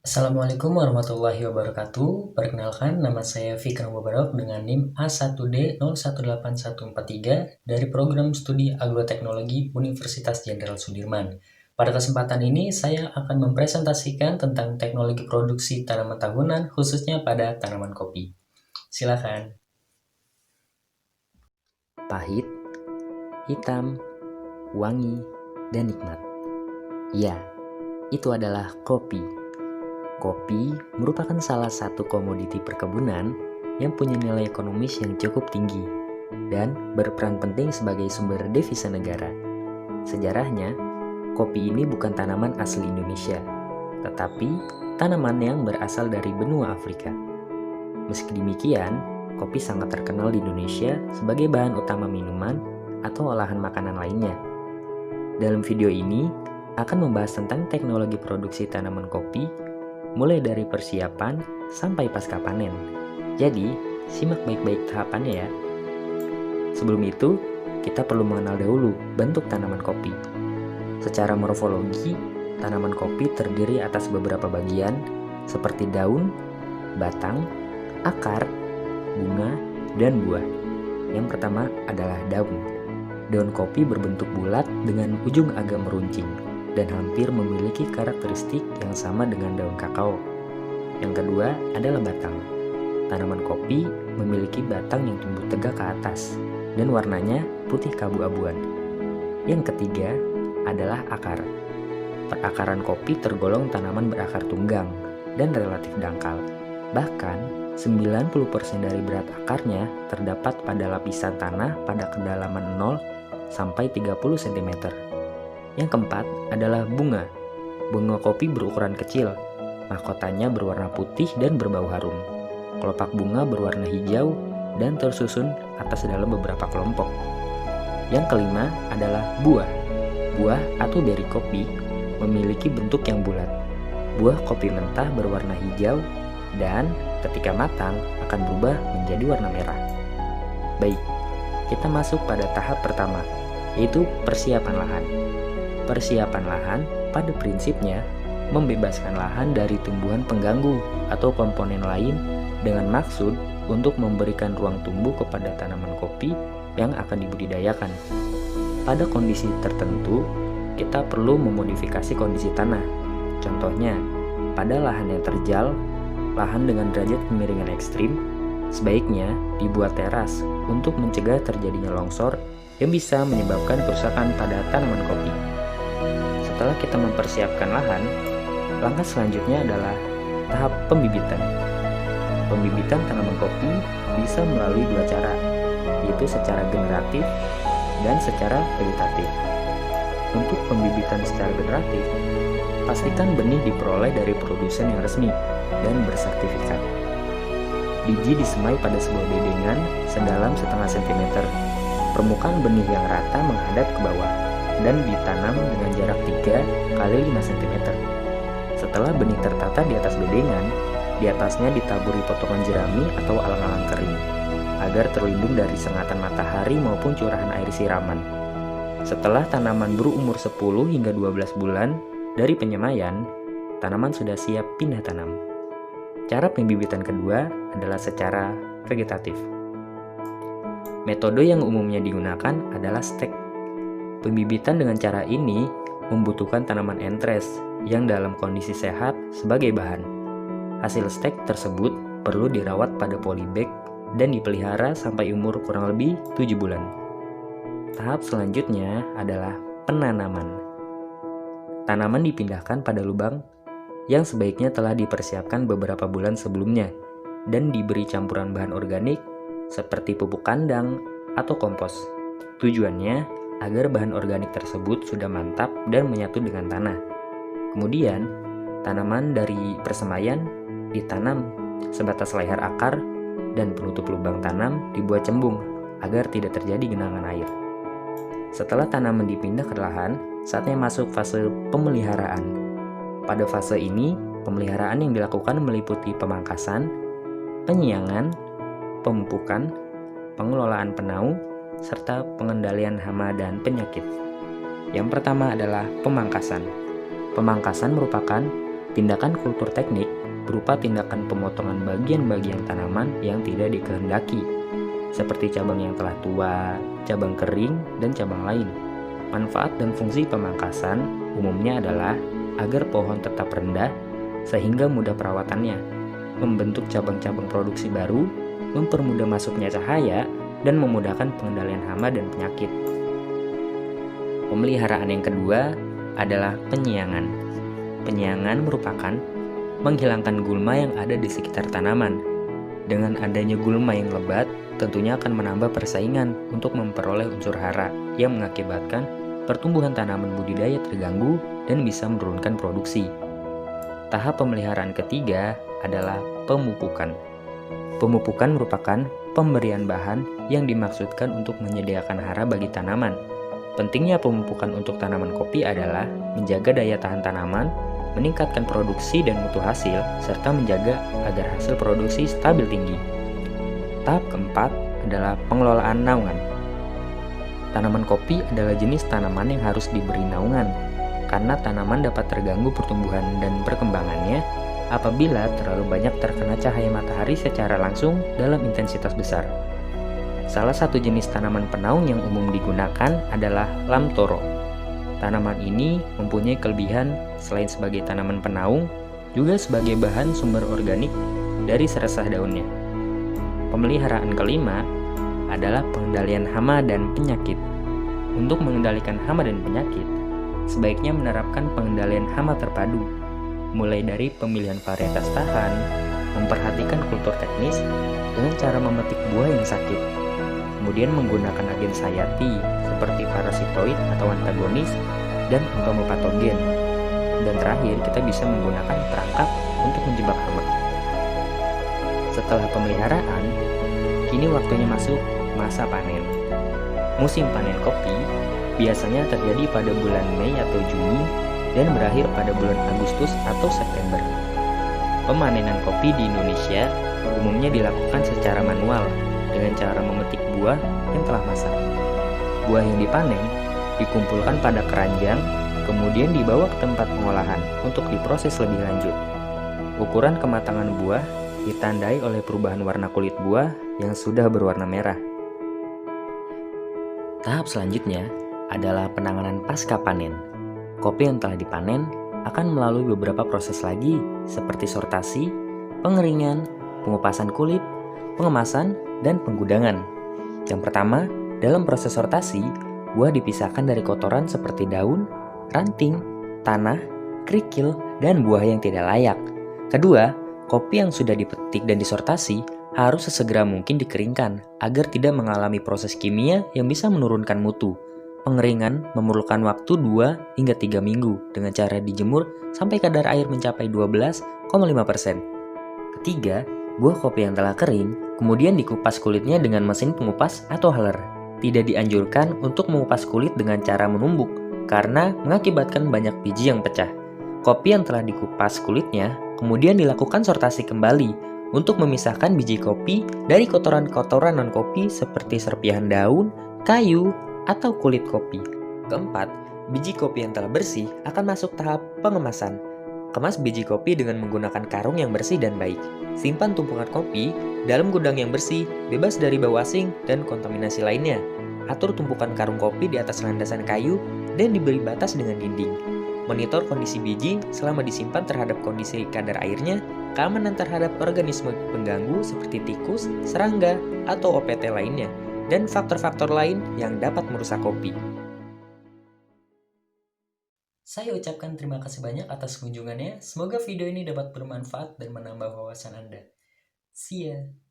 Assalamualaikum warahmatullahi wabarakatuh. Perkenalkan, nama saya Fikran Mubarak dengan NIM A1D018143 dari Program Studi Agroteknologi Universitas Jenderal Sudirman. Pada kesempatan ini, saya akan mempresentasikan tentang teknologi produksi tanaman tahunan, khususnya pada tanaman kopi. Silakan. Pahit, hitam, wangi, dan nikmat. Ya, itu adalah kopi. Kopi merupakan salah satu komoditi perkebunan yang punya nilai ekonomis yang cukup tinggi dan berperan penting sebagai sumber devisa negara. Sejarahnya, kopi ini bukan tanaman asli Indonesia, tetapi tanaman yang berasal dari benua Afrika. Meski demikian, kopi sangat terkenal di Indonesia sebagai bahan utama minuman atau olahan makanan lainnya. Dalam video ini, akan membahas tentang teknologi produksi tanaman kopi, mulai dari persiapan sampai pasca panen. Jadi, simak baik-baik tahapannya ya. Sebelum itu, kita perlu mengenal dahulu bentuk tanaman kopi. Secara morfologi, tanaman kopi terdiri atas beberapa bagian seperti daun, batang, akar, bunga, dan buah. Yang pertama adalah daun. Daun kopi berbentuk bulat dengan ujung agak meruncing dan hampir memiliki karakteristik yang sama dengan daun kakao. Yang kedua adalah batang. Tanaman kopi memiliki batang yang tumbuh tegak ke atas dan warnanya putih keabu-abuan. Yang ketiga adalah akar. Perakaran kopi tergolong tanaman berakar tunggang dan relatif dangkal. Bahkan 90% dari berat akarnya terdapat pada lapisan tanah pada kedalaman 0 sampai 30 cm. Yang keempat adalah bunga. Bunga kopi berukuran kecil. Mahkotanya berwarna putih dan berbau harum. Kelopak bunga berwarna hijau dan tersusun atas dalam beberapa kelompok. Yang kelima adalah buah. Buah atau beri kopi memiliki bentuk yang bulat. Buah kopi mentah berwarna hijau dan ketika matang akan berubah menjadi warna merah. Baik, kita masuk pada tahap pertama, yaitu persiapan lahan. Persiapan lahan pada prinsipnya membebaskan lahan dari tumbuhan pengganggu atau komponen lain dengan maksud untuk memberikan ruang tumbuh kepada tanaman kopi yang akan dibudidayakan. Pada kondisi tertentu, kita perlu memodifikasi kondisi tanah. Contohnya, pada lahan yang terjal, lahan dengan derajat kemiringan ekstrim, sebaiknya dibuat teras untuk mencegah terjadinya longsor yang bisa menyebabkan kerusakan pada tanaman kopi. Setelah kita mempersiapkan lahan, langkah selanjutnya adalah tahap pembibitan. Pembibitan tanaman kopi bisa melalui dua cara, yaitu secara generatif dan secara vegetatif. Untuk pembibitan secara generatif, pastikan benih diperoleh dari produsen yang resmi dan bersertifikat. Biji disemai pada sebuah bedengan sedalam setengah sentimeter. Permukaan benih yang rata menghadap ke bawah dan ditanam dengan jarak 3 kali 5 cm. Setelah benih tertata di atas bedengan, di atasnya ditaburi potongan jerami atau alang-alang kering, agar terlindung dari sengatan matahari maupun curahan air siraman. Setelah tanaman berumur 10 hingga 12 bulan dari penyemaian, tanaman sudah siap pindah tanam. Cara pembibitan kedua adalah secara vegetatif. Metode yang umumnya digunakan adalah stek. Pembibitan dengan cara ini membutuhkan tanaman entres yang dalam kondisi sehat sebagai bahan. Hasil stek tersebut perlu dirawat pada polybag dan dipelihara sampai umur kurang lebih 7 bulan. Tahap selanjutnya adalah penanaman. Tanaman dipindahkan pada lubang yang sebaiknya telah dipersiapkan beberapa bulan sebelumnya dan diberi campuran bahan organik seperti pupuk kandang atau kompos. Tujuannya agar bahan organik tersebut sudah mantap dan menyatu dengan tanah. Kemudian, tanaman dari persemaian ditanam sebatas leher akar dan penutup lubang tanam dibuat cembung agar tidak terjadi genangan air. Setelah tanaman dipindah ke lahan, saatnya masuk fase pemeliharaan. Pada fase ini, pemeliharaan yang dilakukan meliputi pemangkasan, penyiangan, pemupukan, pengelolaan penau, serta pengendalian hama dan penyakit. Yang pertama adalah pemangkasan. Pemangkasan merupakan Tindakan kultur teknik berupa tindakan pemotongan bagian-bagian tanaman yang tidak dikehendaki, seperti cabang yang telah tua, cabang kering, dan cabang lain. Manfaat dan fungsi pemangkasan umumnya adalah agar pohon tetap rendah sehingga mudah perawatannya, membentuk cabang-cabang produksi baru, mempermudah masuknya cahaya, dan memudahkan pengendalian hama dan penyakit. Pemeliharaan yang kedua adalah penyiangan. Penyiangan merupakan menghilangkan gulma yang ada di sekitar tanaman. Dengan adanya gulma yang lebat, tentunya akan menambah persaingan untuk memperoleh unsur hara yang mengakibatkan pertumbuhan tanaman budidaya terganggu dan bisa menurunkan produksi. Tahap pemeliharaan ketiga adalah pemupukan. Pemupukan merupakan pemberian bahan yang dimaksudkan untuk menyediakan hara bagi tanaman. Pentingnya pemupukan untuk tanaman kopi adalah menjaga daya tahan tanaman, meningkatkan produksi dan mutu hasil, serta menjaga agar hasil produksi stabil tinggi. Tahap keempat adalah pengelolaan naungan. Tanaman kopi adalah jenis tanaman yang harus diberi naungan, karena tanaman dapat terganggu pertumbuhan dan perkembangannya apabila terlalu banyak terkena cahaya matahari secara langsung dalam intensitas besar. Salah satu jenis tanaman penaung yang umum digunakan adalah lamtoro. Tanaman ini mempunyai kelebihan selain sebagai tanaman penaung, juga sebagai bahan sumber organik dari seresah daunnya. Pemeliharaan kelima adalah pengendalian hama dan penyakit. Untuk mengendalikan hama dan penyakit, sebaiknya menerapkan pengendalian hama terpadu, mulai dari pemilihan varietas tahan, memperhatikan kultur teknis dengan cara memetik buah yang sakit, kemudian menggunakan agen sayati seperti parasitoid atau antagonis dan entomopatogen. Dan terakhir, kita bisa menggunakan perangkap untuk menjebak hama. Setelah pemeliharaan, kini waktunya masuk masa panen. Musim panen kopi biasanya terjadi pada bulan Mei atau Juni dan berakhir pada bulan Agustus atau September. Pemanenan kopi di Indonesia umumnya dilakukan secara manual dengan cara memetik buah yang telah masak. Buah yang dipanen dikumpulkan pada keranjang, kemudian dibawa ke tempat pengolahan untuk diproses lebih lanjut. Ukuran kematangan buah ditandai oleh perubahan warna kulit buah yang sudah berwarna merah. Tahap selanjutnya adalah penanganan pasca panen. Kopi yang telah dipanen akan melalui beberapa proses lagi seperti sortasi, pengeringan, pengupasan kulit, pengemasan, dan penggudangan. Yang pertama, dalam proses sortasi, buah dipisahkan dari kotoran seperti daun, ranting, tanah, kerikil, dan buah yang tidak layak. Kedua, kopi yang sudah dipetik dan disortasi harus sesegera mungkin dikeringkan agar tidak mengalami proses kimia yang bisa menurunkan mutu. Pengeringan memerlukan waktu 2 hingga 3 minggu dengan cara dijemur sampai kadar air mencapai 12,5%. Ketiga, buah kopi yang telah kering kemudian dikupas kulitnya dengan mesin pengupas atau huller. Tidak dianjurkan untuk mengupas kulit dengan cara menumbuk karena mengakibatkan banyak biji yang pecah. Kopi yang telah dikupas kulitnya kemudian dilakukan sortasi kembali untuk memisahkan biji kopi dari kotoran-kotoran non-kopi seperti serpihan daun, kayu, atau kulit kopi. Keempat, biji kopi yang telah bersih akan masuk tahap pengemasan. Kemas biji kopi dengan menggunakan karung yang bersih dan baik. Simpan tumpukan kopi dalam gudang yang bersih, bebas dari bau asing dan kontaminasi lainnya. Atur tumpukan karung kopi di atas landasan kayu dan diberi batas dengan dinding. Monitor kondisi biji selama disimpan terhadap kondisi kadar airnya, keamanan terhadap organisme pengganggu seperti tikus, serangga, atau OPT lainnya, dan faktor-faktor lain yang dapat merusak kopi. Saya ucapkan terima kasih banyak atas kunjungannya. Semoga video ini dapat bermanfaat dan menambah wawasan Anda. See ya!